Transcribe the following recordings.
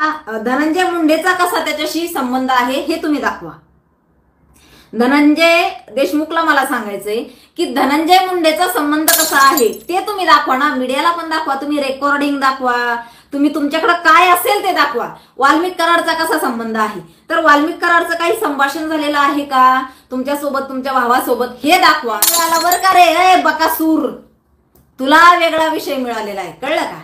धनंजय मुंडेचा कसा त्याच्याशी संबंध आहे हे तुम्ही दाखवा। धनंजय देशमुखला मला सांगायचंय की धनंजय मुंडेचा संबंध कसा आहे ते तुम्ही दाखवा ना, मीडियाला पण दाखवा, तुम्ही रेकॉर्डिंग दाखवा, तुम्ही तुमच्याकडे काय असेल ते दाखवा। वाल्मिक कराडचा कसा संबंध आहे, तर वाल्मिक कराडचं काही संभाषण झालेलं आहे का तुमच्यासोबत, तुमच्या भावासोबत, हे दाखवा। बरं का रे बकासूर, तुला वेगळा विषय मिळालेला आहे, कळलं का?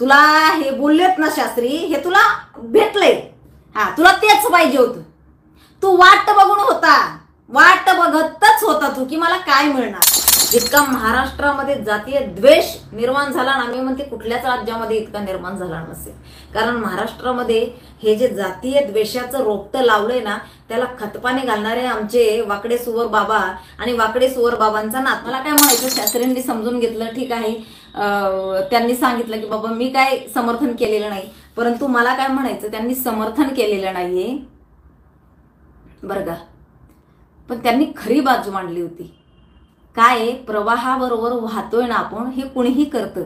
तुला हे बोललेत ना शास्त्री, हे तुला भेटलंय, तुला तेच पाहिजे होतं। तू वाट बघून होता, वाट बघतच होता तू की मला काय मिळणार। इतका महाराष्ट्रामध्ये जातीय द्वेष निर्माण झाला ना, मी म्हणते कुठल्याच राज्यामध्ये इतका निर्माण झाला नसेल, कारण महाराष्ट्रामध्ये हे जे जातीय द्वेषाचं रोपटं लावलंय ना, त्याला खतपाणी घालणारे आमचे वाकडे सुवर बाबा आणि वाकडे सुवर बाबांचा नात। मला काय म्हणायचं, शास्त्रींनी समजून घेतलं, ठीक आहे, त्यांनी सांगितलं की बाबा मी काय समर्थन केलेलं नाही, परंतु मला काय म्हणायचं, त्यांनी समर्थन केलेलं नाहीये बरं का, पण त्यांनी खरी बाजू मांडली होती। काय प्रवाहाबरोबर वाहतोय ना आपण, हे कुणीही करतं,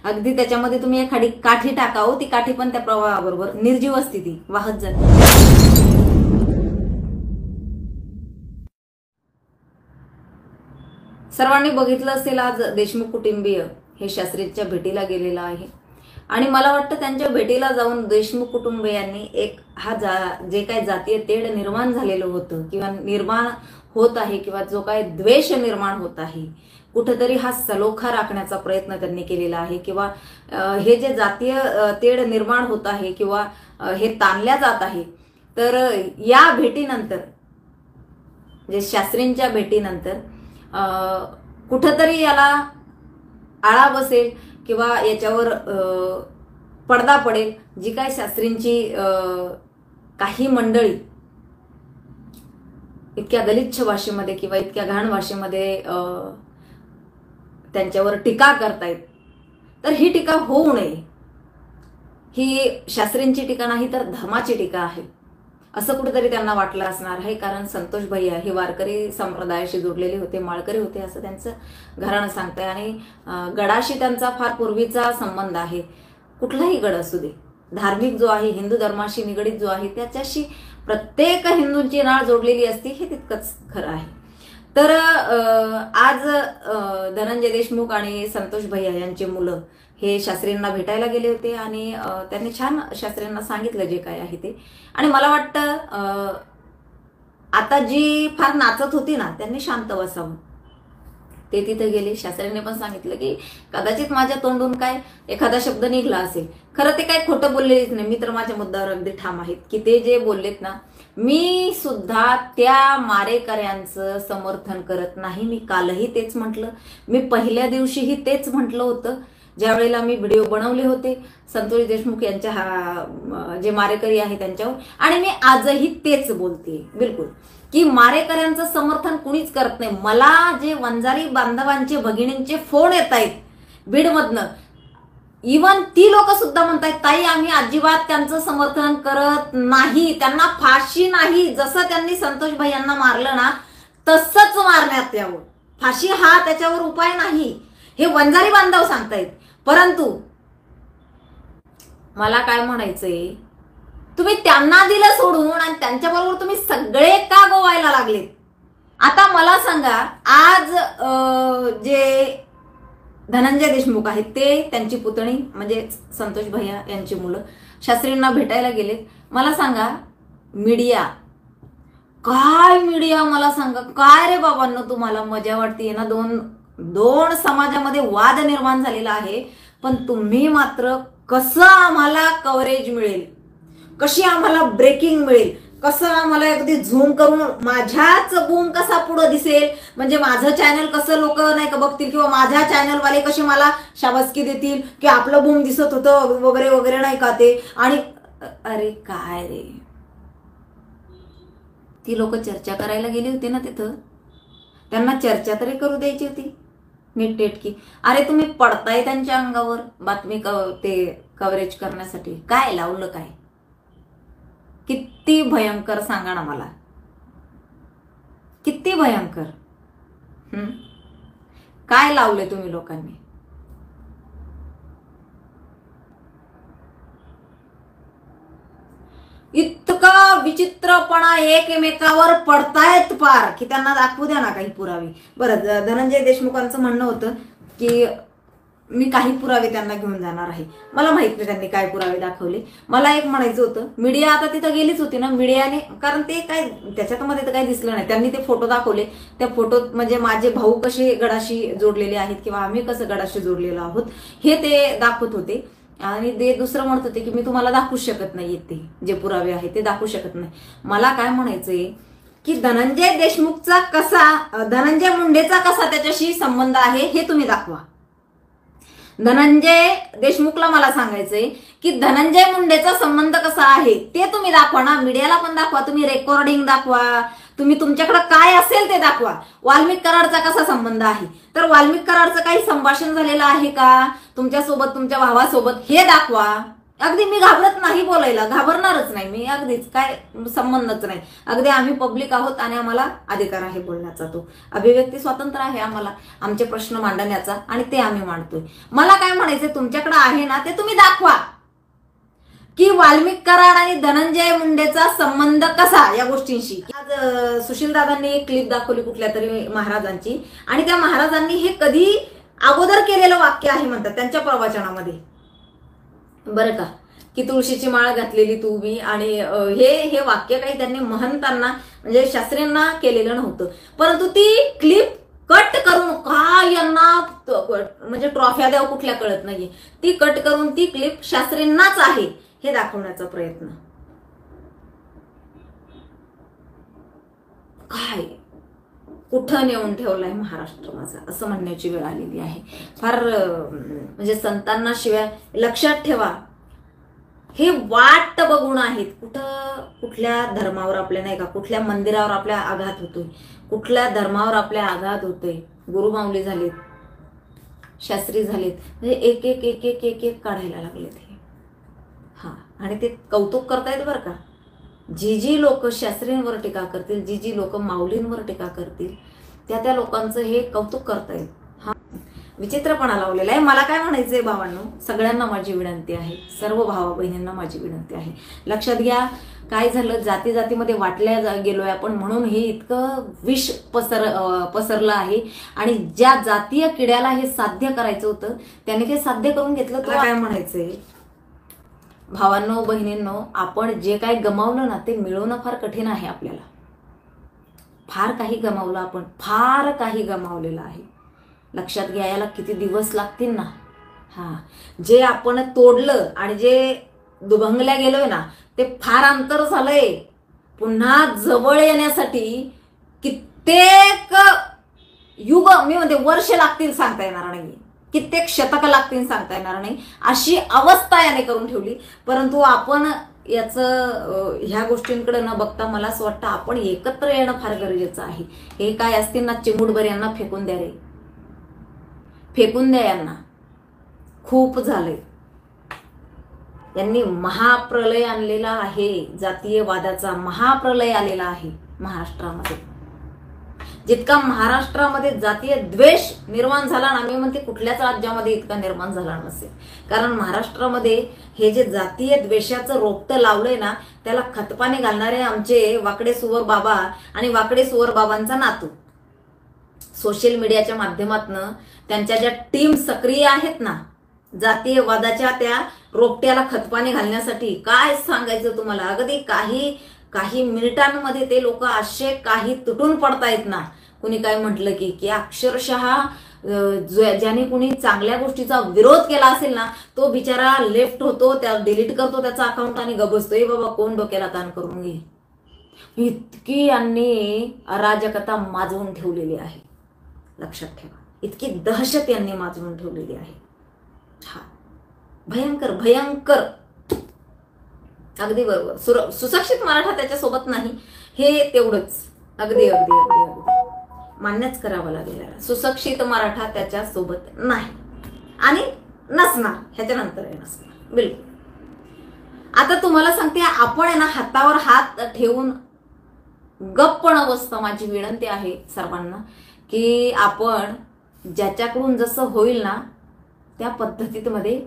अगदी त्याच्यामध्ये तुम्ही एखादी काठी टाकावं, ती काठी पण त्या प्रवाहाबरोबर निर्जीव असते, ती वाहत जाते। सर्वांनी बघितलं असेल, आज देशमुख कुटुंबीय हे शास्त्रीच्या भेटीला गेलेला आहे आणि मला वाटतं त्यांच्या भेटीला जाऊन देशमुख कुटुंबियांनी एक जे काही जातीय तेढ निर्माण झालेलं होतं किंवा निर्माण होत आहे किंवा जो काही द्वेष निर्माण होत आहे, कुठेतरी हा सलोखा राखण्याचा प्रयत्न त्यांनी केलेला आहे किंवा हे जे जातीय तेढ निर्माण होत आहे किंवा हे ताणल्या जात आहे, तर या भेटीनंतर, जे शास्त्रींच्या भेटीनंतर कुठेतरी याला आळा बसेल किंवा याच्यावर पडदा पडेल। जी काय शास्त्रींची काही मंडळी इतक्या गलिच्छ भाषेमध्ये किंवा इतक्या घाण भाषेमध्ये त्यांच्यावर टीका करतायत, तर ही टीका होऊ नये। ही शास्त्रींची टीका नाही तर धर्माची टीका आहे, असं कुठेतरी त्यांना वाटलं असणार आहे, कारण संतोष भैया हे वारकरी संप्रदायाशी जोडलेले होते, माळकरी होते असं त्यांचं घराणं सांगतंय आणि गडाशी त्यांचा फार पूर्वीचा संबंध आहे। कुठलाही गड असू दे, धार्मिक जो आहे, हिंदू धर्माशी निगडीत जो आहे, त्याच्याशी प्रत्येक हिंदूंची नाळ जोडलेली असते, हे तितकंच खरं आहे। तर आज धनंजय देशमुख आणि संतोष भैया यांचे मुलं हे शास्त्रींना भेटायला गेले होते आणि त्यांनी छान शास्त्रींना सांगितलं जे काय आहे ते, आणि मला वाटतं आता जी फार नाचत होती ना, त्यांनी शांत बसावं। ते तिथे गेले, शास्त्रींनी पण सांगितलं की कदाचित माझ्या तोंडून काय एखादा शब्द निघला असेल, खरं ते काय खोटं बोललेलीच नाही, मी तर माझ्या मुद्द्यावर अगदी ठाम आहेत की ते जे बोललेत ना, मी सुद्धा त्या मारेकऱ्यांचं समर्थन करत नाही। मी कालही तेच म्हटलं, मी पहिल्या दिवशीही तेच म्हटलं होतं ज्यावेळेला मी व्हिडिओ बनवले होते संतोष देशमुख यांच्या जे मारेकरी आहे त्यांच्यावर, आणि मी आजही तेच बोलते बिलकुल की मारेकऱ्यांचं समर्थन कुणीच करत नाही। मला जे वंजारी बांधवांचे भगिनींचे फोन येत आहेत बीडमधनं, इवन ती लोक सुद्धा म्हणतात ताई आम्ही अजिबात त्यांचं समर्थन करत नाही, त्यांना फाशी नाही, जसं त्यांनी संतोष भैयांना मारलं ना तसंच मारण्यात यावं, फाशी हा त्याच्यावर उपाय नाही, हे वंजारी बांधव सांगतायत। परंतु मला काय म्हणायचंय, तुम्ही त्यांना दिलं सोडून आणि त्यांच्याबरोबर तुम्ही सगळे का गोवायला लागलेत? आता मला सांगा, आज जे धनंजय देशमुख आहेत ते त्यांची पुतणी म्हणजे संतोष भैया यांची मुलं शास्त्रींना भेटायला गेलेत। मला सांगा मीडिया, काय मीडिया, मला सांगा काय रे बाबांनो तुम्हाला मजा वाटते ना? दोन समाजामध्ये वाद निर्माण झालेला आहे, पण तुम्ही मात्र कसं आम्हाला कव्हरेज मिळेल, कशी आम्हाला ब्रेकिंग मिळेल, कसं आम्हाला अगदी झूम करून माझ्याच बूम कसा पुढे दिसेल, म्हणजे माझं चॅनल कसं लोक नाही का बघतील किंवा माझ्या चॅनलवाले कसे मला शाबासकी देतील की आपलं बूम दिसत होतं वगैरे वगैरे नाही का ते। आणि अरे काय रे, ती लोक चर्चा करायला गेली होती ना तिथं, त्यांना चर्चा तरी करू द्यायची होती नीटनेटकी। अरे तुम्ही पडताय त्यांच्या अंगावर बातमी ते कव्हरेज करण्यासाठी, काय लावलं काय? किती भयंकर सांगा ना मला, किती भयंकर। काय लावले तुम्ही लोकांनी? इतका विचित्रपणा एकमेकावर पडतायत पार की त्यांना दाखवू द्या ना काही पुरावे. बरं, धनंजय देशमुखांचं म्हणणं होतं की मी काही पुरावे त्यांना घेऊन जाणार आहे. मला माहित नाही त्यांनी काय पुरावे दाखवले. मला एक म्हणायचं होतं, मीडिया आता तिथं गेलीच होती ना मीडियाने, कारण ते काय त्याच्यामध्ये तर काही दिसलं नाही. त्यांनी ते फोटो दाखवले, त्या फोटोत म्हणजे माझे भाऊ कसे गडाशी जोडलेले आहेत किंवा आम्ही कसं गडाशी जोडलेलो आहोत हे ते दाखवत होते. आणि ते दुसरं म्हणत होते की मी तुम्हाला दाखवू शकत नाहीये, ते जे पुरावे आहेत ते दाखवू शकत नाही. मला काय म्हणायचंय की धनंजय मुंडेचा कसा त्याच्याशी संबंध आहे हे तुम्ही दाखवा. धनंजय देशमुखला मला सांगायचंय की धनंजय मुंडेचा संबंध कसा आहे ते तुम्ही दाखवा ना. मीडियाला पण दाखवा, तुम्ही रेकॉर्डिंग दाखवा, तुम्ही तुमच्याकडे काय असेल ते दाखवा. वाल्मिक कराडचा कसा संबंध आहे तर वाल्मिक कराडचं काही संभाषण झालेलं आहे का तुमच्यासोबत, तुमच्या भावासोबत, हे दाखवा. अगदी मी घाबरत नाही बोलायला, घाबरणारच नाही मी, अगदीच काय संबंधच नाही. अगदी आम्ही पब्लिक आहोत आणि आम्हाला अधिकार आहे बोलण्याचा, तो अभिव्यक्ती स्वातंत्र्य आहे आम्हाला, आमचे प्रश्न मांडण्याचा, आणि ते आम्ही मांडतोय. मला काय म्हणायचंय, तुमच्याकडे आहे ना ते तुम्ही दाखवा की वाल्मिक कराड आणि धनंजय मुंडेचा संबंध कसा या गोष्टींशी. आज सुशीलदादांनी एक क्लिप दाखवली कुठल्या तरी महाराजांची, आणि त्या महाराजांनी हे कधी अगोदर केलेलं वाक्य आहे म्हणतात त्यांच्या प्रवचनामध्ये, बरं का, की तुळशीची माळ घातलेली तू मी, आणि हे वाक्य काही त्यांनी महंतांना म्हणजे शास्त्रींना केलेलं नव्हतं. परंतु ती क्लिप कट करून, काय यांना म्हणजे ट्रॉफ्या द्याव कुठल्या कळत नाहीये, ती कट करून ती क्लिप शास्त्रींनाच आहे हे दाखवण्याचा प्रयत्न. काय कुठं नेऊन ठेवलाय महाराष्ट्र माझा, असं म्हणण्याची वेळ आलेली आहे. फार म्हणजे संतांना शिवाय, लक्षात ठेवा हे वाट बघून आहेत. कुठल्या धर्मावर आपल्या नाही का, कुठल्या मंदिरावर आपल्या आघात होतोय, कुठल्या धर्मावर आपल्या आघात होतोय. गुरुमाऊली झालेत, शास्त्री झालेत, म्हणजे एक एक एक एक एक एक काढायला लागलेत हे. हा, आणि ते कौतुक करतायत बरं का. जी लोक शास्त्रींवर टीका करतील, जी लोक माऊलींवर टीका करतील, त्या लोकांचं हे कौतुक करतायत. हा विचित्रपणा लावलेला आहे. मला काय म्हणायचंय भावांनो, सगळ्यांना माझी विनंती आहे, सर्व भावा बहिणींना माझी विनंती आहे, लक्षात घ्या. काय झालं, जाती जातीमध्ये वाटल्या गेलोय आपण, म्हणून हे इतकं विष पसरलं आहे. आणि ज्या जातीय किड्याला हे साध्य करायचं होतं त्याने ते साध्य करून घेतलं. तुला काय म्हणायचंय भावांनो बहिणींनो, आपण जे काही गमावलं ना ते मिळवणं फार कठीण आहे आपल्याला. फार काही गमावलं आपण, फार काही गमावलेलं आहे. लक्षात घ्या, याला किती दिवस लागतील ना. हा, जे आपण तोडलं आणि जे दुभंगल्या गेलोय ना ते फार अंतर झालंय. पुन्हा जवळ येण्यासाठी कित्येक युग, मी म्हणते वर्ष लागतील सांगता येणार नाही, कित्येक शतक लागतील सांगता येणार नाही, अशी अवस्था याने करून ठेवली. परंतु आपण याचं ह्या गोष्टींकडे न बघता मला असं वाटतं आपण एकत्र येणं फार गरजेचं आहे. हे काय असतील ना चिमूटभर यांना फेकून द्या रे, फेकून द्या यांना, खूप झालंय. यांनी महाप्रलय आणलेला आहे, जातीयवादाचा महाप्रलय आलेला आहे महाराष्ट्रामध्ये. जितका महाराष्ट्रामध्ये जातीय द्वेष निर्माण झाला ना, मी म्हणते कुठल्याच राज्यामध्ये इतका निर्माण झाला नसेल. कारण महाराष्ट्रामध्ये हे जे जातीय द्वेषाचं रोपटं लावलंय ना त्याला खतपाणी घालणारे आमचे वाकडे सुवर बाबा आणि वाकडे सुवर बाबांचा नातू सोशल मीडियाच्या माध्यमातून त्यांच्या ज्या टीम सक्रिय आहेत ना जातीयवादाच्या, त्या रोपट्याला खतपाणी घालण्यासाठी काय सांगायचं तुम्हाला. अगदी काही मिनिटांमध्ये ते लोक असे काही तुटून पडतायत ना. कुणी काय म्हटलं की अक्षरशः ज्याने कुणी चांगल्या गोष्टीचा विरोध केला असेल ना तो बिचारा लेफ्ट होतो, त्या डिलीट करतो त्याचा अकाउंट आणि गबसतोय, बाबा कोण डोक्याला ताण करून घे. इतकी यांनी अराजकता माजवून ठेवलेली आहे, लक्षात ठेवा. इतकी दहशत यांनी माजवून ठेवलेली आहे. हा, भयंकर भयंकर. अगदी बरोबर, सुशिक्षित मराठा त्याच्यासोबत नाही, हे तेवढंच. अगदी अगदी अगदी अगदी मान्यच करावं लागेल. सुशिक्षित मराठा त्याच्या सोबत नाही आणि नसणार, ह्याच्यानंतर नसणार बिलकुल. आता तुम्हाला सांगते, आपण आहे ना हातावर हात ठेवून गप्प न बसता माझी विनंती आहे सर्वांना की आपण ज्याच्याकडून जसं होईल ना त्या पद्धतीमध्ये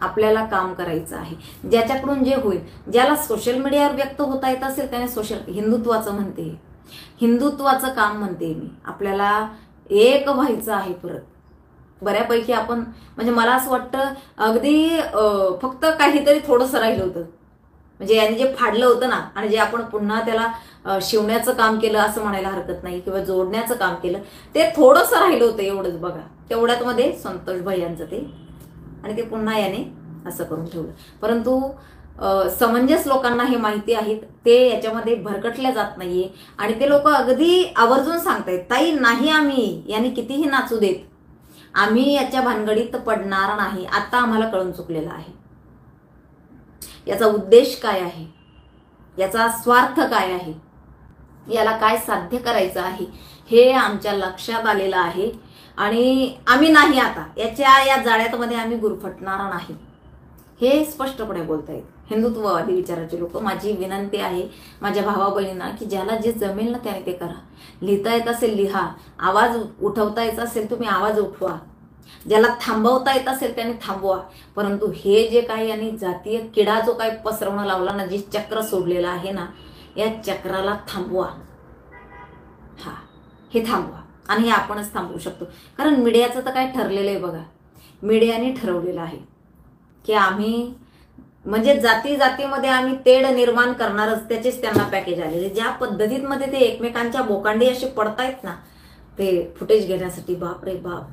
आपल्याला काम करायचं आहे. ज्याच्याकडून जे होईल, ज्याला सोशल मीडियावर व्यक्त होता येत असेल त्याने हिंदुत्वाचं म्हणते, हिंदुत्वाचं काम म्हणते मी. आपल्याला एक व्हायचं आहे परत. बऱ्यापैकी आपण म्हणजे मला असं वाटतं अगदी फक्त काहीतरी थोडंसं राहिलं होतं. म्हणजे यांनी जे फाडलं होतं ना आणि जे आपण पुन्हा त्याला शिवण्याचं काम केलं असं म्हणायला हरकत नाही किंवा जोडण्याचं काम केलं, ते थोडंसं राहिलं होतं एवढंच बघा. तेवढ्यात मध्ये संतोष भैयांचं ते आणि ते पुन्हा याने असं करून ठेवलं. परंतु समंजस लोकांना हे माहिती आहेत, ते याच्यामध्ये भरकटल्या जात नाहीये आणि ते लोक अगदी आवर्जून सांगतायत, ताई नाही आम्ही याने कितीही नाचू देत, आम्ही याच्या भानगडीत पडणार नाही. आता आम्हाला कळून चुकलेलं आहे. याचा उद्देश काय आहे, याचा स्वार्थ काय आहे, याला काय साध्य करायचं आहे हे आमच्या लक्षात आलेलं आहे आणि आम्ही नाही आता या जाळ्यामध्ये आम्ही गुरफटणार नाही, हे स्पष्टपणे बोलतायत हिंदुत्ववादी विचाराचे लोक. माझी विनंती आहे माझ्या भावा बहिणींना की ज्याला जे जमेल ना त्याने ते करा. लिहिता येत असेल लिहा, आवाज उठवता येत असेल तुम्ही आवाज उठवा, ज्याला थांबवता येत असेल त्याने थांबवा. परंतु हे जे काही यांनी जातीय किडा जो काही पसरवणं लावला ना, जे चक्र सोडलेलं आहे ना, या चक्राला थांबवा. हा, हे थांबवा आणि हे आपणच थांबवू शकतो. कारण मीडियाचं तर काय ठरलेलं आहे बघा, मीडियाने ठरवलेलं आहे की आम्ही म्हणजे जातीमध्ये आम्ही तेढ निर्माण करणारच. त्याचेच त्यांना पॅकेज आलेले. ज्या पद्धतीमध्ये ते एकमेकांच्या बोकांडी असे पडतायत ना ते फुटेज घेण्यासाठी, बाप रे बाप,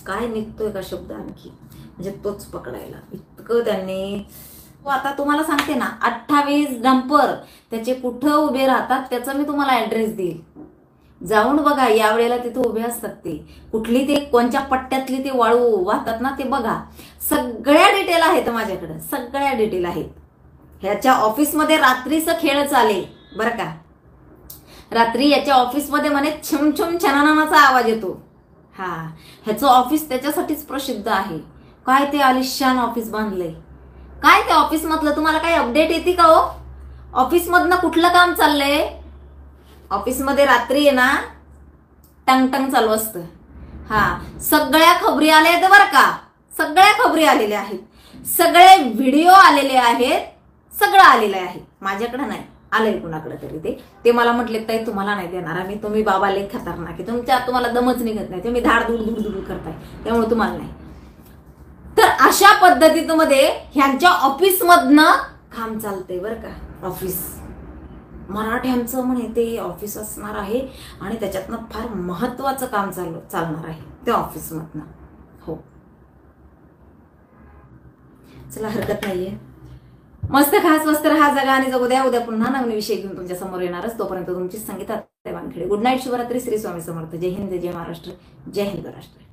काय निघतोय का शब्द आणखी, म्हणजे तोच पकडायला इतकं त्यांनी. आता तुम्हाला सांगते ना, 28 डंपर त्याचे कुठं उभे राहतात त्याचा मी तुम्हाला ऍड्रेस देईल. जाऊन बघा, यावेळेला तिथे उभे असतात ते, कुठली ते कोणत्या पट्ट्यातली ते वाळू वाहतात ना ते बघा. सगळ्या डिटेल आहेत माझ्याकडे, सगळ्या डिटेल आहेत. ह्याच्या ऑफिसमध्ये रात्रीचं खेळ चाले बरं का. रात्री याच्या ऑफिसमध्ये म्हणे छमछम छनानाचा आवाज येतो. हा, ह्याचं ऑफिस त्याच्यासाठीच प्रसिद्ध आहे. काय ते आलिशान ऑफिस बांधलंय, काय ते ऑफिस मधलं तुम्हाला काही अपडेट येते का हो? ऑफिस मधनं कुठलं काम चाललंय? ऑफिसमध्ये रात्री आहे ना टंग टंग चालू असतं. हा, सगळ्या खबरी आल्या आहेत बरं का, सगळ्या खबरी आलेल्या आहेत, सगळे व्हिडिओ आलेले आहेत, सगळं आलेलं आहे. माझ्याकडे नाही आलंय कुणाकडे तरी. ते मला म्हटले ताई तुम्हाला नाही देणार आम्ही, तुम्ही बाबा लय खतरनाक आहे, तुम्हाला दमच निघत नाही, तुम्ही धाड दूर दूर दूर करताय, त्यामुळे तुम्हाला नाही. तर अशा पद्धतीमध्ये ह्यांच्या ऑफिस मधनं काम चालतंय बरं का. ऑफिस मराठ्यांचं म्हणे ते ऑफिस असणार आहे आणि त्याच्यातनं फार महत्वाचं काम चालणार आहे त्या ऑफिस मधनं. हो, चला हरकत नाहीये. मस्त खा, स्वस्त राहा, जगा आणि जगू द्या. उद्या पुन्हा नवीन विषय घेऊन तुमच्या समोर येणारच. तोपर्यंत तुमची संगीता वानखेडे. गुड नाईट, शुभरात्री, श्री स्वामी समर्थ. जय हिंद, जय महाराष्ट्र, जय हिंद राष्ट्र.